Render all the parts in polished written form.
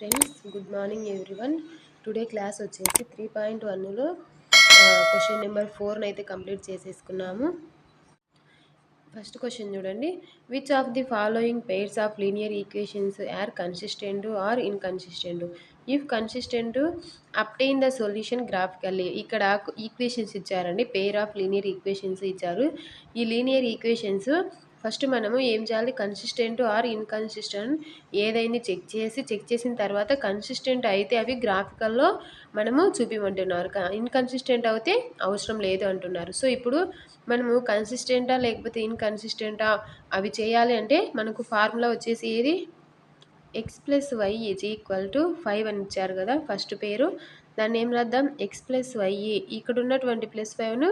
Friends, good morning everyone. Today class వచ్చేసి 3.1లో question number 4 అయితే కంప్లీట్ చేసేసుకున్నాము. ఫస్ట్ క్వశ్చన్ చూడండి. Which of the following pairs of linear equations are consistent or inconsistent? If consistent obtain the solution graphically. ఇక్కడ equations ఇచ్చారండి, pair of linear equations ఇచ్చారు. ఈ linear equations first మనము ఏం చేయాలి, కన్సిస్టెంట్ ఆర్ ఇన్కన్సిస్టెంట్ ఏదైంది check చేసిన తర్వాత కన్సిస్టెంట్ అయితే అవి గ్రాఫికల్లో మనము చూపిమంటున్నారు, ఇన్కన్సిస్టెంట్ అయితే అవసరం లేదు అంటున్నారు. సో ఇప్పుడు మనము కన్సిస్టెంటా లేకపోతే ఇన్కన్సిస్టెంటా అవి చేయాలి అంటే మనకు ఫార్ములా వచ్చేసి ఏది, x+y = 5 అని ఇచ్చారు కదా. ఫస్ట్ పేరు దాన్ని ఏం రాద్దాం, x+y. ఇక్కడ ఉన్నటువంటి +5ను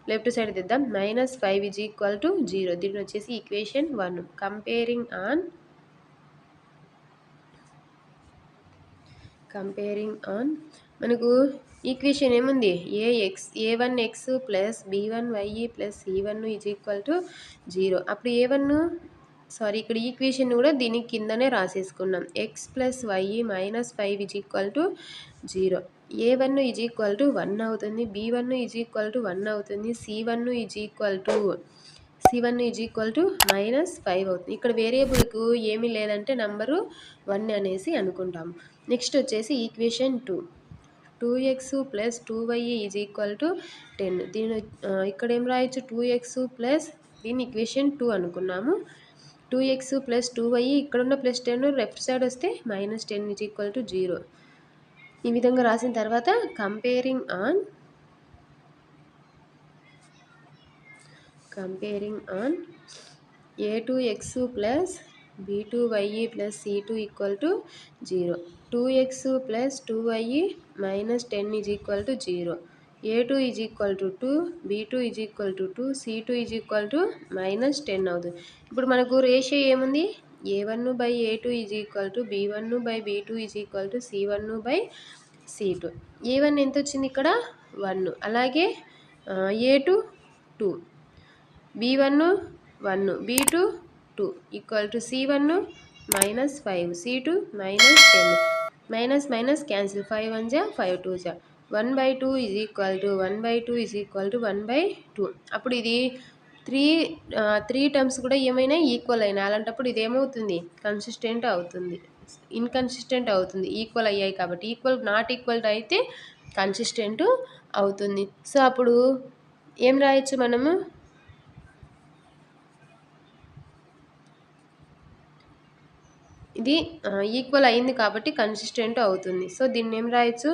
లెఫ్ట్ సైడ్ దిద్దాం. -5 = 0. దీన్ని వచ్చేసి ఈక్వేషన్ 1. కంపేరింగ్ ఆన్ మనకు ఈక్వేషన్ ఏముంది, a1x + b1y + c1 = 0. అప్పుడు ఇక్కడ ఈక్వేషన్ కూడా దీని కిందనే రాసేసుకున్నాం. x+y - 5 = 0. a1 = 1 అవుతుంది, b1 = 1 అవుతుంది, c1 = -5 అవుతుంది. ఇక్కడ వేరియబుల్కు ఏమీ లేదంటే నంబరు 1 అనేసి అనుకుంటాము. నెక్స్ట్ వచ్చేసి ఈక్వేషన్ 2. 2x + 2y = 10. ఇక్కడ ఏం రాయొచ్చు, 2x ప్లస్ దీన్ని ఈక్వేషన్ 2 అనుకున్నాము. 2x + 2y ఇక్కడున్న +10 లెఫ్ట్ సైడ్ వస్తే -10 = 0. ఈ విధంగా రాసిన తర్వాత comparing on a2x + b2y + c2 = 0. 2x + 2y - 10 = 0. a2 = 2, b2 = 2, c2 = -10 అవుతుంది. ఇప్పుడు మనకు రేషియో ఏముంది, a1/a2 = b1/b2 = c1/c2. a1 ఎంత వచ్చింది ఇక్కడ, 1. అలాగే a2 2, b1 1, b2 2 = c1 -5, c2 -10. Minus cancel, 5 1 జా 5 2 జా 1/2 = 1/2. అప్పుడు ఇది 3 టర్మ్స్ కూడా ఏమైనా ఈక్వల్ అయినా అలాంటప్పుడు ఇది ఏమవుతుంది, కన్సిస్టెంట్ అవుతుంది, ఇన్కన్సిస్టెంట్ అవుతుంది. ఈక్వల్ అయ్యాయి కాబట్టి, నాట్ ఈక్వల్ అయితే కన్సిస్టెంట్ అవుతుంది. సో అప్పుడు ఏం రాయొచ్చు మనము, ఇది ఈక్వల్ అయింది కాబట్టి కన్సిస్టెంట్ అవుతుంది. సో దీన్ని ఏం రాయొచ్చు,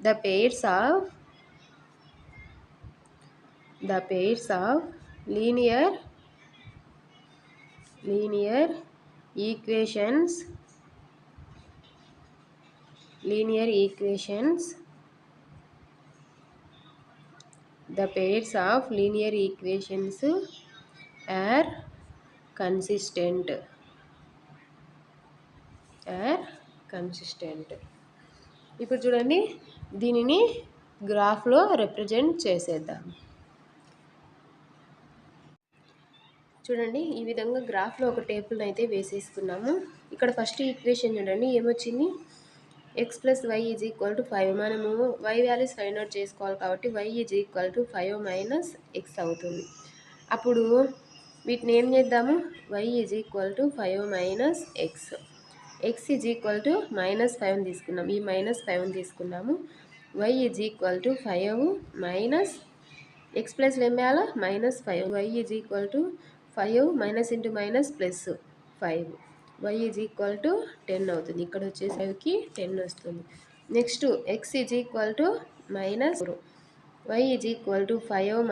the pairs of linear equations are consistent. ఇప్పుడు చూడండి, దీనిని గ్రాఫ్లో రిప్రజెంట్ చేసేద్దాం. చూడండి, ఈ విధంగా గ్రాఫ్లో ఒక టేబుల్ అయితే వేసేసుకున్నాము. ఇక్కడ ఫస్ట్ ఈక్వేషన్ చూడండి, ఏమొచ్చింది, x+y = 5. మనము y వాల్యూస్ ఫైండ్ అవుట్ చేసుకోవాలి కాబట్టి y = 5 - x అవుతుంది. అప్పుడు వీటిని ఏం చేద్దాము, y = 5 - x. x -5 తీసుకున్నాము, ఈ -5 తీసుకున్నాము. y = 5 x ప్లస్ ఏం వేయాలా, -5. y = 5 - +5. y = 10 అవుతుంది. ఇక్కడ వచ్చేసి 5కి 10 వస్తుంది. Next x = -4. y = 5 -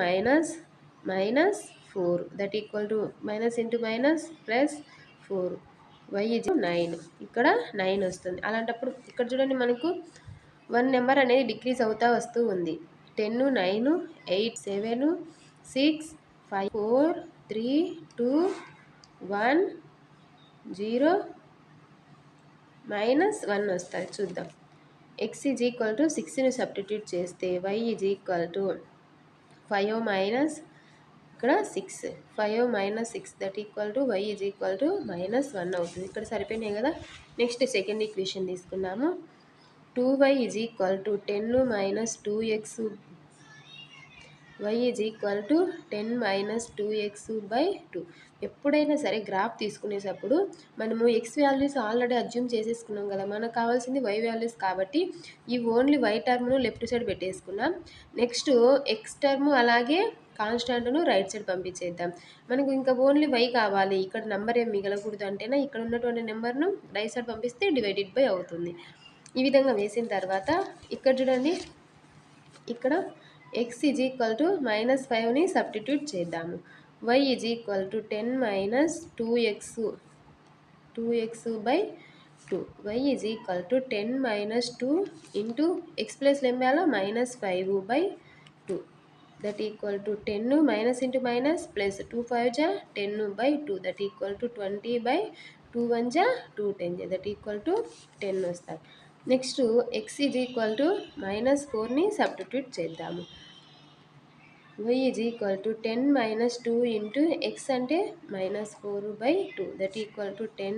-4 that equal to -+4. y = 9. ఇక్కడ 9 వస్తుంది. అలాంటప్పుడు ఇక్కడ చూడండి, మనకు 1 నెంబర్ అనేది డిక్రీజ్ అవుతూ వస్తూ ఉంది. 10 9 8 7 6 5 4 3 2 1 0 -1 వస్తుంది. చూద్దాం, x = 6ని సబ్స్టిట్యూట్ చేస్తే y = 5 - ఇక్కడ 6 5 minus 6 that equal to y is equal to -1 అవుతుంది. ఇక్కడ సరిపోయినాయి కదా. నెక్స్ట్ సెకండ్ ఈక్వేషన్ తీసుకున్నాము. 2y is equal to 10 minus 2x y is equal to 10 minus 2x by 2. ఎప్పుడైనా సరే గ్రాఫ్ తీసుకునేటప్పుడు మనము ఎక్స్ వాల్యూస్ ఆల్రెడీ అజ్యూమ్ చేసేసుకున్నాం కదా. మనకు కావాల్సింది వై వాల్యూస్ కాబట్టి ఈ ఓన్లీ వై టర్మ్ను లెఫ్ట్ సైడ్ పెట్టేసుకున్నాం. నెక్స్ట్ ఎక్స్ టర్మ్ అలాగే కాన్స్టాంట్ను రైట్ సైడ్ పంపించేద్దాం. మనకు ఇంకా ఓన్లీ వై కావాలి, ఇక్కడ నెంబర్ ఏం మిగలకూడదు అంటేనా ఇక్కడ ఉన్నటువంటి నెంబర్ను రైట్ సైడ్ పంపిస్తే డివైడెడ్ బై అవుతుంది. ఈ విధంగా వేసిన తర్వాత ఇక్కడ చూడండి, ఇక్కడ x ఈజ్ ఈక్వల్ టు -5ని సబ్స్టిట్యూట్ చేద్దాము. y is equal to 10 minus 2x by 2. y is equal to 10 minus 2 into X ప్లస్లో ఏం వేయాలో -5 by 2 that equal to 10 minus into minus plus 2 5 జా 10 by 2 that equal to 20 by 2 1 జా 2 10 జా that equal to 10 వస్తుంది. Next x is equal to -4ని substitute చేద్దాము. y is equal to 10 minus 2 into x అంటే -4 by 2 that equal to 10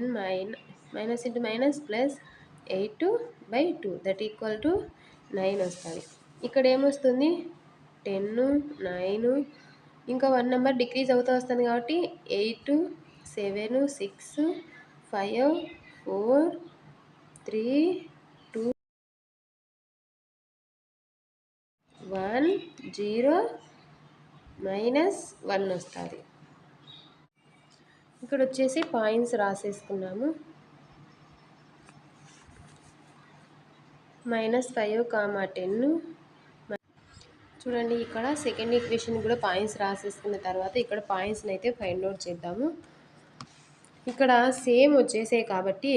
minus into minus plus 8 by 2 that equal to 9 వస్తుంది. ఇక్కడ ఏమొస్తుంది 10 9 ఇంకా 1 నెంబర్ డిక్రీజ్ అవుతూ వస్తుంది కాబట్టి 8 7 6 5 4 3 2 1 0 -1 వస్తుంది. ఇక్కడ వచ్చేసి పాయింట్స్ రాసేసుకున్నాము. -5, 10. చూడండి ఇక్కడ సెకండ్ ఈక్వేషన్ కూడా పాయింట్స్ రాసేసుకున్న తర్వాత ఇక్కడ పాయింట్స్ని అయితే ఫైండ్ అవుట్ చేద్దాము. ఇక్కడ సేమ్ వచ్చేసాయి కాబట్టి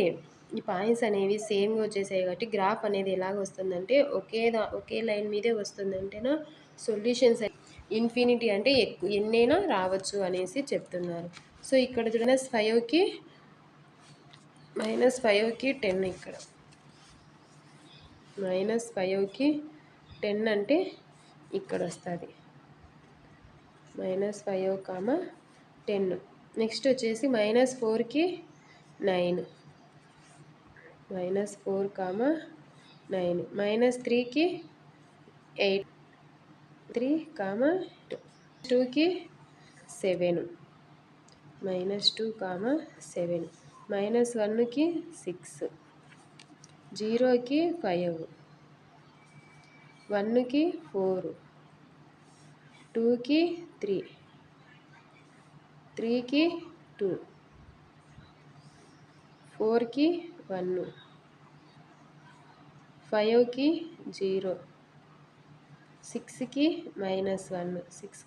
ఈ పాయింట్స్ అనేవి సేమ్గా వచ్చేసాయి కాబట్టి గ్రాఫ్ అనేది ఎలాగ వస్తుందంటే ఒకే లైన్ మీదే వస్తుందంటేనా సొల్యూషన్స్ ఇన్ఫినిటీ అంటే ఎక్కువ ఎన్నైనా రావచ్చు అనేసి చెప్తున్నారు. సో ఇక్కడ చూడండి -5కి 10 ఇక్కడ -5కి 10 అంటే ఇక్కడ వస్తుంది -5, 10. నెక్స్ట్ వచ్చేసి -4కి 9 -4, 9 -3కి 8 3, 2కి 7 -2, 7 -1కి 6 0కి 5 1కి 4 2కి 3 3కి 2 4కి 1 5కి 0 6కి -1 6,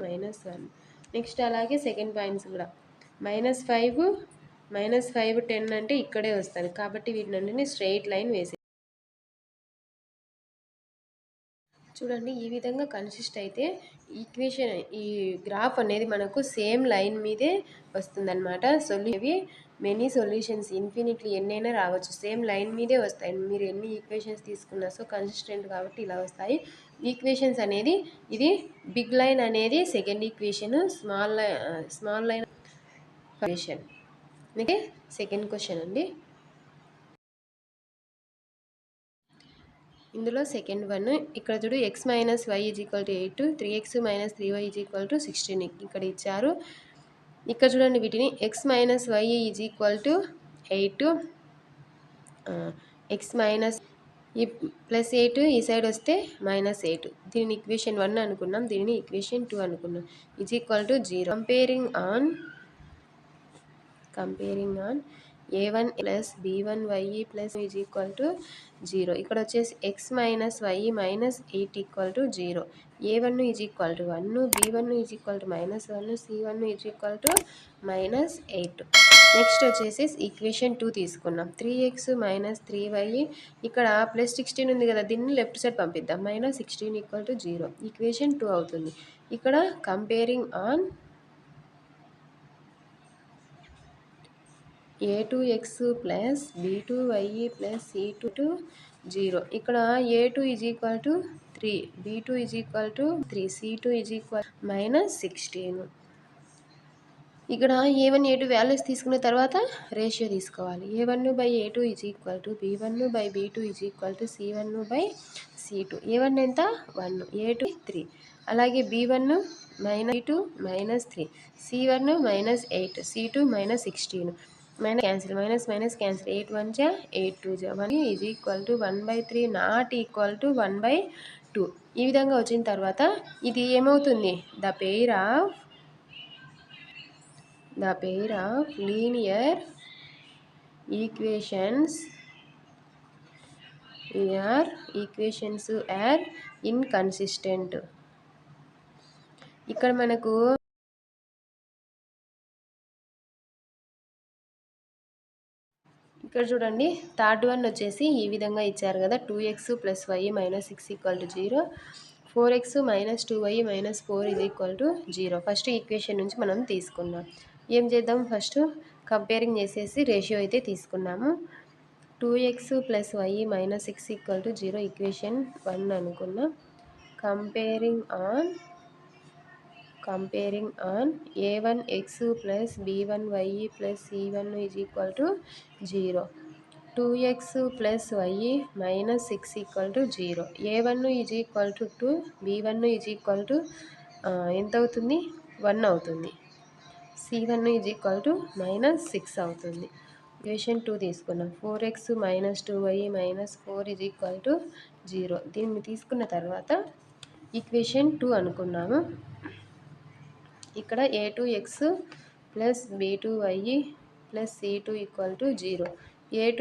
-1. నెక్స్ట్ అలాగే సెకండ్ పాయింట్స్ కూడా -5 10 అంటే ఇక్కడే వస్తుంది కాబట్టి వీటిని స్ట్రైట్ లైన్ వేసి చూడండి. ఈ విధంగా కన్సిస్ట్ అయితే ఈక్వేషన్ ఈ గ్రాఫ్ అనేది మనకు సేమ్ లైన్ మీదే వస్తుందన్నమాట. మెనీ సొల్యూషన్స్ ఇన్ఫినిట్లీ ఎన్నైనా రావచ్చు, సేమ్ లైన్ మీదే వస్తాయి. మీరు ఎన్ని ఈక్వేషన్స్ తీసుకున్నా సో కన్సిస్టెంట్ కాబట్టి ఇలా వస్తాయి ఈక్వేషన్స్ అనేది. ఇది బిగ్ లైన్ అనేది second equation, small line equation. Okay, second question అండి. ఇందులో సెకండ్ వన్ ఇక్కడ చూడు x - y is equal to 8 3x - 3y is equal to 16 ఇక్కడ ఇచ్చారు. ఇక్కడ చూడండి వీటిని x - y is equal to 8 x minus ఈ +8 ఈ సైడ్ వస్తే -8 దీనిని ఈక్వేషన్ 1 అనుకున్నాం, దీనిని ఈక్వేషన్ 2 అనుకున్నాం. Is equal to 0. Comparing on a1 + b1y + is equal to 0. ఇక్కడ వచ్చేసి x - y - 8 equal to 0. a1 is equal to 1, b1 is equal to -1, c1 is equal to -8. Next వచ్చేసి ఈక్వేషన్ 2 తీసుకున్నాం. 3x - 3y ఇక్కడ +16 ఉంది కదా, దీన్ని left side పంపిద్దాం. -16 equal to 0 equation 2 అవుతుంది. ఇక్కడ comparing on a2x + b2y + c2 0. ఇక్కడ a2 is equal to 3, B2 is equal to 3, C2 is equal -16. ఇక్కడ A1 A2 వాల్యూస్ తీసుకున్న తర్వాత రేషియో తీసుకోవాలి. A1/A2 is equal to B1/B2 is equal to C1/C2. A1 ఎంత 1, A2 3, అలాగే B1 -2 -3, C1 -8, C2 -16. Cancel, minus cancel, 8 1 జా 8 2 జా 1 is equal to 1/3 not equal to 1/2. ఈ విధంగా వచ్చిన తర్వాత ఇది ఏమవుతుంది? The pair of linear equations are inconsistent. ఇక్కడ మనకు ఇక్కడ చూడండి, థర్డ్ వన్ వచ్చేసి ఈ విధంగా ఇచ్చారు కదా, 2x + y - 6 = 0, 4x - 2y - 4 = 0. First equation నుంచి మనం తీసుకున్నాం. ఏం చేద్దాం? ఫస్ట్ కంపేరింగ్ చేసేసి రేషియో అయితే తీసుకున్నాము. 2x + y - 6 = 0 ఈక్వేషన్ 1 అనుకున్నాం. Comparing on a1x + b1y + c1 = 0. 2x + y - 6 = 0. a1 = 2, b1 ఎంత అవుతుంది? 1 అవుతుంది. c1 = -6 అవుతుంది. ఈక్వేషన్ 2 తీసుకున్నాం. 4x - 2y - 4 = 0. దీన్ని తీసుకున్న తర్వాత ఈక్వేషన్ 2 అనుకున్నాము. ఇక్కడ a2x + b2y + c2 = 0. a2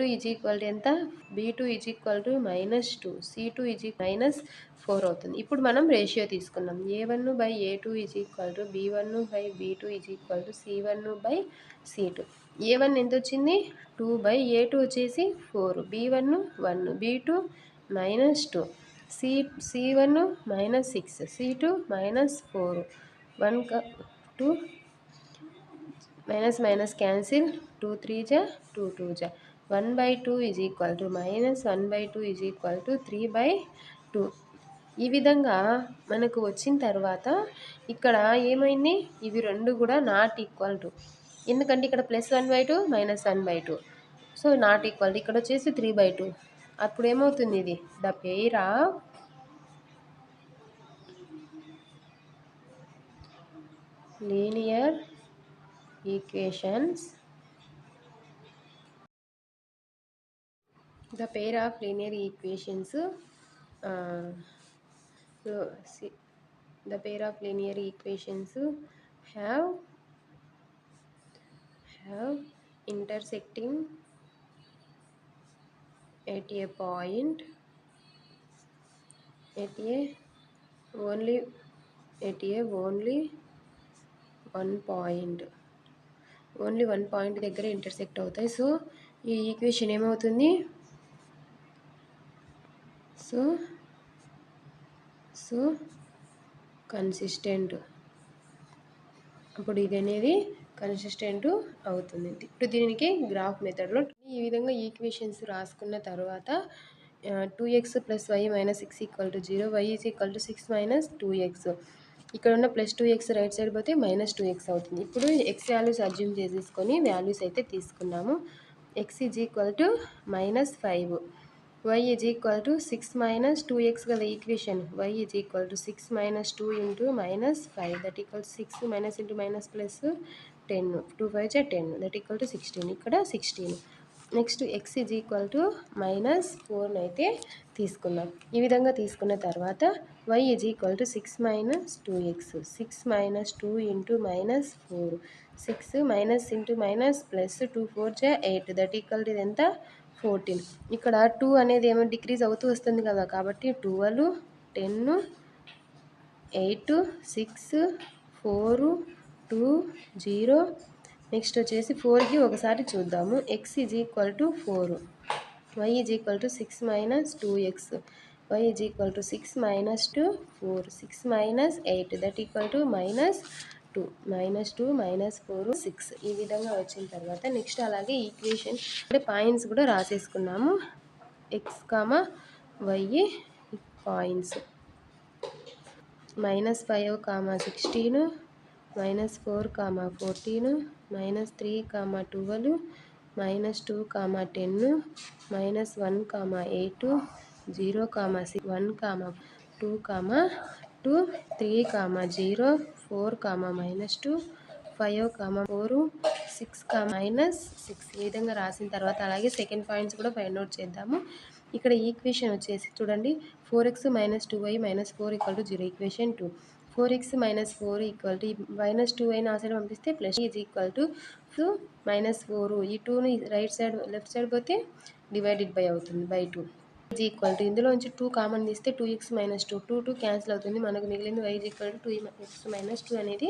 ఎంత? b2 -2, c2 -4 అవుతుంది. ఇప్పుడు మనం రేషియో తీసుకున్నాం. a1/a2 = b1/b2 = c1/c2. a1 ఎంత వచ్చింది? 2/a2 వచ్చేసి 4, b1 1, b2 -2, c1 -6, c2 -4. 1 2 minus cancel, 2 3 జా 2 2 జా 1/2 -1/2 3/2. ఈ విధంగా మనకు వచ్చిన తర్వాత ఇక్కడ ఏమైంది? ఇవి రెండు కూడా నాట్ ఈక్వల్ టు, ఎందుకంటే ఇక్కడ +1/2 -1/2, సో నాట్ ఈక్వల్. ఇక్కడ వచ్చేసి 3/2. అప్పుడు ఏమవుతుంది? ఇది the pair of linear equations the pair of linear equations the pair of linear equations have intersecting at a point only one point దగ్గర ఇంటర్సెక్ట్ అవుతాయి. సో ఈ ఈక్వేషన్ ఏమవుతుంది? So consistent. అప్పుడు ఇది అనేది కన్సిస్టెంట్ అవుతుంది. ఇప్పుడు దీనికి గ్రాఫ్ మెథడ్లో ఈ విధంగా ఈక్వేషన్స్ రాసుకున్న తర్వాత 2x + y - 6 = 0, y = 6 - 2x. ఇక్కడ ఉన్న +2x రైట్ సైడ్ పోతే -2x అవుతుంది. ఇప్పుడు x వాల్యూస్ అజ్యూమ్ చేసేసుకొని వాల్యూస్ అయితే తీసుకున్నాము. x = -5, y = 6 - 2x కదా equation. y = 6 - 2 × -5 that equals 6 - × -+10, 2 5 = 10 that equal to 16. ఇక్కడ 16. నెక్స్ట్ x -4 అయితే తీసుకున్నాం. ఈ విధంగా తీసుకున్న తర్వాత y = 6 - 2x, 6 - 2 × -4, 6 - × -+2 4 = 8 that equal to ఎంత? 14. ఇక్కడ 2 అనేది ఏమో డిక్రీజ్ అవుతూ వస్తుంది కదా, కాబట్టి 12 10 8 6 4 2 0. నెక్స్ట్ వచ్చేసి 4కి ఒకసారి చూద్దాము. x = 4, y = 6 - 2x, y = 6 - 2 4, 6 - 8 that equal to -2, -2 -4 6. ఈ విధంగా వచ్చిన తర్వాత నెక్స్ట్ అలాగే ఈక్వేషన్ అంటే పాయింట్స్ కూడా రాసేసుకున్నాము. x, y points. -5, -16, -4, -14, -3, -12, -2, -10, -1, -8, 0, 6, 1, 2, 2, 3, 0, 4, -2, 5, 4, 6, -6 ఈ విధంగా రాసిన తర్వాత అలాగే సెకండ్ పాయింట్స్ కూడా ఫైండ్ అవుట్ చేద్దాము. ఇక్కడ ఈక్వేషన్ వచ్చేసి చూడండి 4x - 2y - 4 = 0. Equation 2 4x - 4 -2y ఆ సైడ్ పంపిస్తే ప్లస్ ఈజ్ ఈక్వల్ టు -4 ఈ 2ని రైట్ సైడ్ లెఫ్ట్ సైడ్ పోతే డివైడెడ్ బై అవుతుంది బై 2 ఈజ్ ఈక్వల్ టు ఇందులోంచి 2 కామన్ తీస్తే 2x - 2 2 2 క్యాన్సిల్ అవుతుంది. మనకు మిగిలింది y ఈక్వల్ టు 2x - 2 అనేది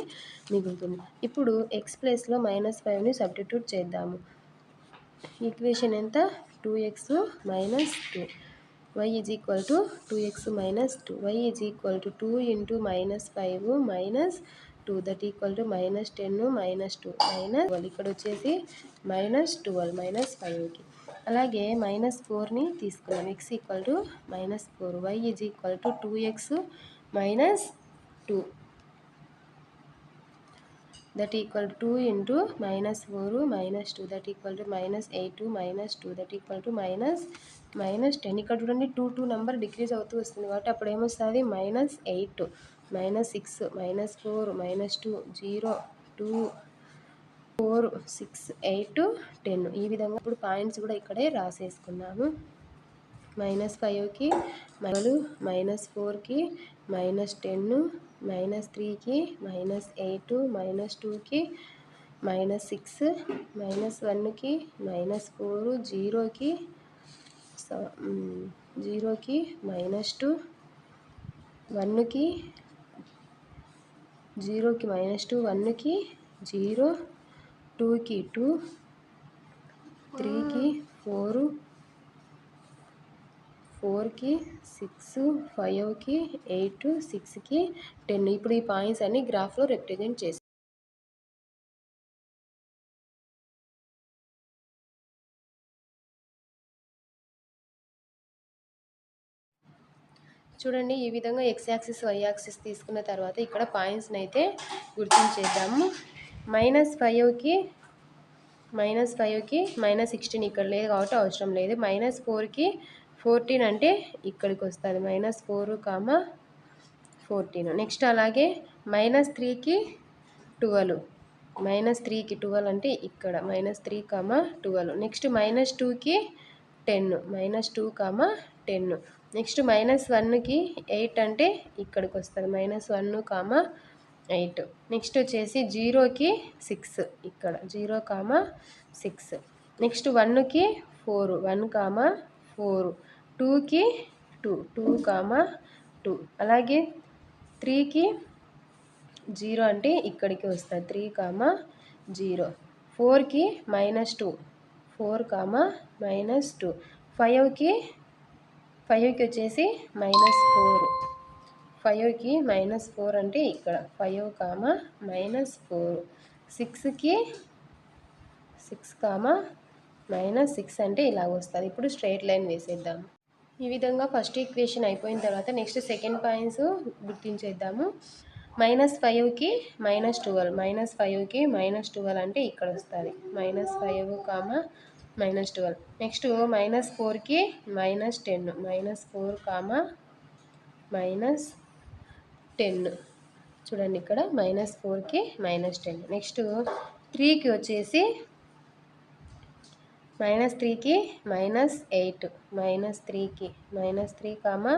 మిగులుతుంది. ఇప్పుడు x ప్లేస్లో -5ని సబ్స్టిట్యూట్ చేద్దాము. ఈక్వేషన్ ఎంత 2x - 2 y is equal to 2x - 2 y is equal to 2 × -5 - 2 that equal to -10 - 2 -12 ఇక్కడ వచ్చేసి -12 -5కి అలాగే -4ని తీసుకున్నాం x equal to -4 y is equal to 2x - 2 that equal to 2 into -4 - 2 that equal to -8 - 2 that equal to -10 ఇక్కడ చూడండి 2 number decrease అవుతూ వస్తుంది కాబట్టి అప్పుడు ఏమొస్తుంది -8 -6 -4 -2 0 2 4 6 8 10 ఈ విధంగా ఇప్పుడు పాయింట్స్ కూడా ఇక్కడే రాసేసుకున్నాము. -5కి -4కి -10 -3కి -8 -2కి -6 -1కి -4 0కి -2 1కి 0కి -2 1కి 0 2కి 2 3కి 4 4కి 6 5కి 8 6కి 10 ఇప్పుడు ఈ పాయింట్స్ అన్ని గ్రాఫ్లో రిప్రజెంట్ చేసి చూడండి ఈ విధంగా x యాక్సిస్ y యాక్సిస్ తీసుకున్న తర్వాత ఇక్కడ పాయింట్స్ని అయితే గుర్తించేద్దాము. -5కి -16 ఇక్కడ లేదు కాబట్టి అవసరం లేదు. -4కి 14 అంటే ఇక్కడికి వస్తుంది -4, 14 నెక్స్ట్ అలాగే -3కి 12 -3కి 12 అంటే ఇక్కడ -3, 12 నెక్స్ట్ -2కి 10 -2, 10 నెక్స్ట్ -1కి 8 అంటే ఇక్కడికి వస్తుంది -1, 8 నెక్స్ట్ వచ్చేసి 0కి 6 ఇక్కడ 0, 6 నెక్స్ట్ 1కి 4 1, 4 2కి 2 2, 2 అలాగే 3కి 0 అంటే ఇక్కడికి వస్తుంది 3, 0 4కి -2 4, -2 5కి వచ్చేసి -4 5కి -4 అంటే ఇక్కడ 5, -4 6కి 6, -6 అంటే ఇలా వస్తుంది. ఇప్పుడు స్ట్రైట్ లైన్ వేసేద్దాం. ఈ విధంగా ఫస్ట్ ఈక్వేషన్ అయిపోయిన తర్వాత నెక్స్ట్ సెకండ్ పాయింట్స్ గుర్తించేద్దాము. -5కి -12 -5కి -12 అంటే ఇక్కడ వస్తుంది -5, -12 నెక్స్ట్ -4కి -10 -4, -10 చూడండి ఇక్కడ -4కి -10 నెక్స్ట్ 3కి వచ్చేసి -3కి -8 -3కి -3,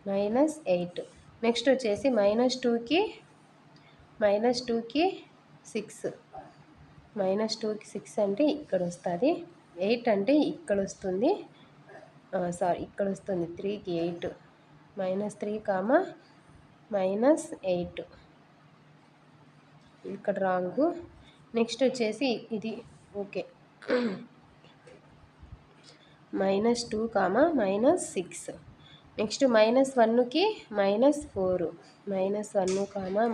-8 నెక్స్ట్ వచ్చేసి -2కి 6 -2కి 6 అంటే ఇక్కడ వస్తుంది 8 అంటే ఇక్కడ వస్తుంది ఇక్కడ వస్తుంది 3కి 8 -3, -8 ఇక్కడ రాంగు నెక్స్ట్ వచ్చేసి ఇది ఓకే -2, -6 నెక్స్ట్ -1కి -4 -1,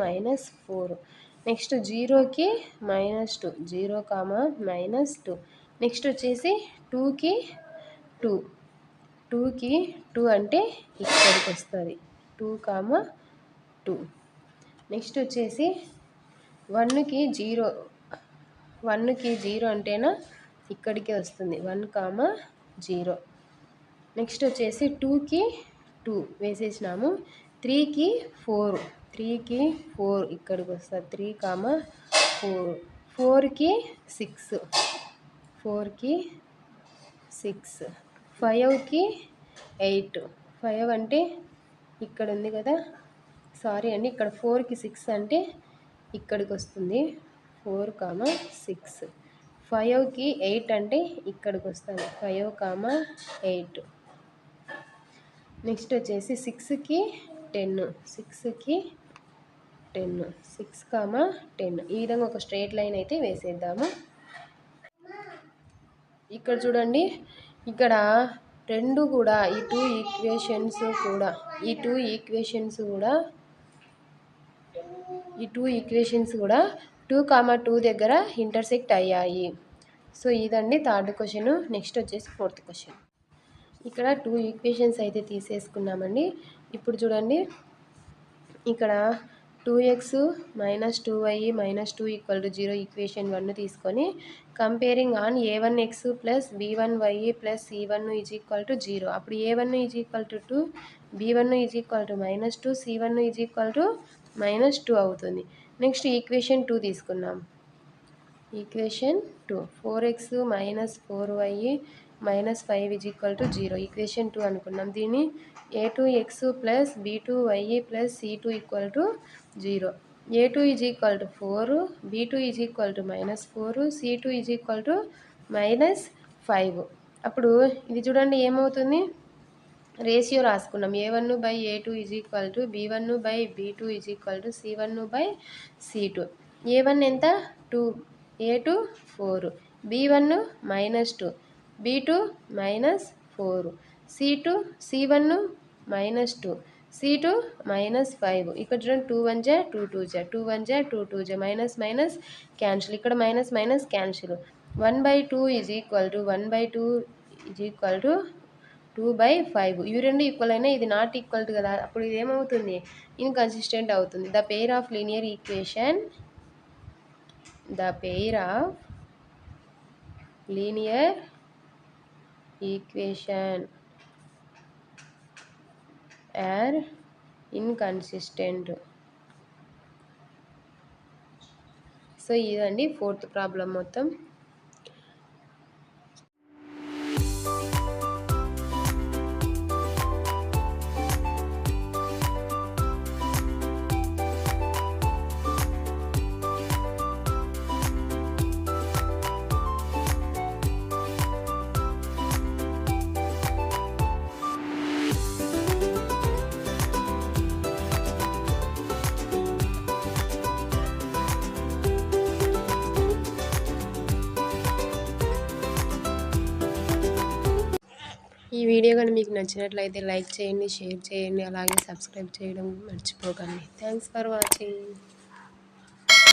-4 నెక్స్ట్ 0కి -2 0, -2 నెక్స్ట్ వచ్చేసి 2కి 2 2కి 2 అంటే ఇక్కడికి వస్తుంది 2, 2 నెక్స్ట్ వచ్చేసి 1కి 0 అంటేనా ఇక్కడికి వస్తుంది 1, 0. నెక్స్ట్ వచ్చేసి 2కి 2 వేసేసినాము. 3కి 4 ఇక్కడికి వస్తుంది 3, 4. 4కి 6 5కి 8 5 అంటే ఇక్కడ ఉంది కదా, సారీ అండి, ఇక్కడ 4కి 6 అంటే ఇక్కడికి వస్తుంది 4, 6. 5కి 8 అంటే ఇక్కడికి వస్తుంది 5, 8. నెక్స్ట్ వచ్చేసి 6కి 10 6, 10. ఈ విధంగా ఒక స్ట్రైట్ లైన్ అయితే వేసేద్దాము. ఇక్కడ చూడండి, ఇక్కడ రెండు కూడా ఈ టూ ఈక్వేషన్స్ కూడా 2, 2 దగ్గర ఇంటర్సెక్ట్ అయ్యాయి. సో ఇదండి థర్డ్ క్వశ్చన్. నెక్స్ట్ వచ్చేసి ఫోర్త్ క్వశ్చన్. ఇక్కడ 2 ఈక్వేషన్స్ అయితే తీసేసుకున్నామండి. ఇప్పుడు చూడండి, ఇక్కడ 2x - 2y - 2 = 0 ఈక్వేషన్ 1 తీసుకొని comparing on a1x + b1y + c1 = 0. అప్పుడు a1 = 2, b1 = -2, c1 = -2 అవుతుంది. నెక్స్ట్ ఈక్వేషన్ 2 తీసుకున్నాం. ఈక్వేషన్ 2 4x - 4y - 5 = 0 ఈక్వేషన్ 2 అనుకున్నాం. దీన్ని a2x + b2y + c2 = 0. a2 = 4, b2 = -4, c2 = -5. అప్పుడు ఇది చూడండి ఏమవుతుంది, రేషియో రాసుకున్నాం. a1/a2 = b1/b2 = c1/c2. a1 ఎంత 2, a2 4, b1 -2, b2 -4, c1 -2, c2 -5. ఇక్కడ చూడండి 2 1 జా 2 2 జా 2 1 జా 2 2 జా మైనస్ క్యాన్సిల్. ఇక్కడ మైనస్ క్యాన్సిల్. 1/2 = 2/5. ఇవి రెండు ఈక్వల్ అయినా ఇది నాట్ ఈక్వల్ కదా, అప్పుడు ఇది ఏమవుతుంది, ఇన్కన్సిస్టెంట్ అవుతుంది. The pair of linear equation are inconsistent. So ఇదండి ఫోర్త్ ప్రాబ్లం మొత్తం. ఈ వీడియో కానీ మీకు నచ్చినట్లయితే లైక్ చేయండి, షేర్ చేయండి, అలాగే సబ్స్క్రైబ్ చేయడం మర్చిపోకండి. Thanks for watching.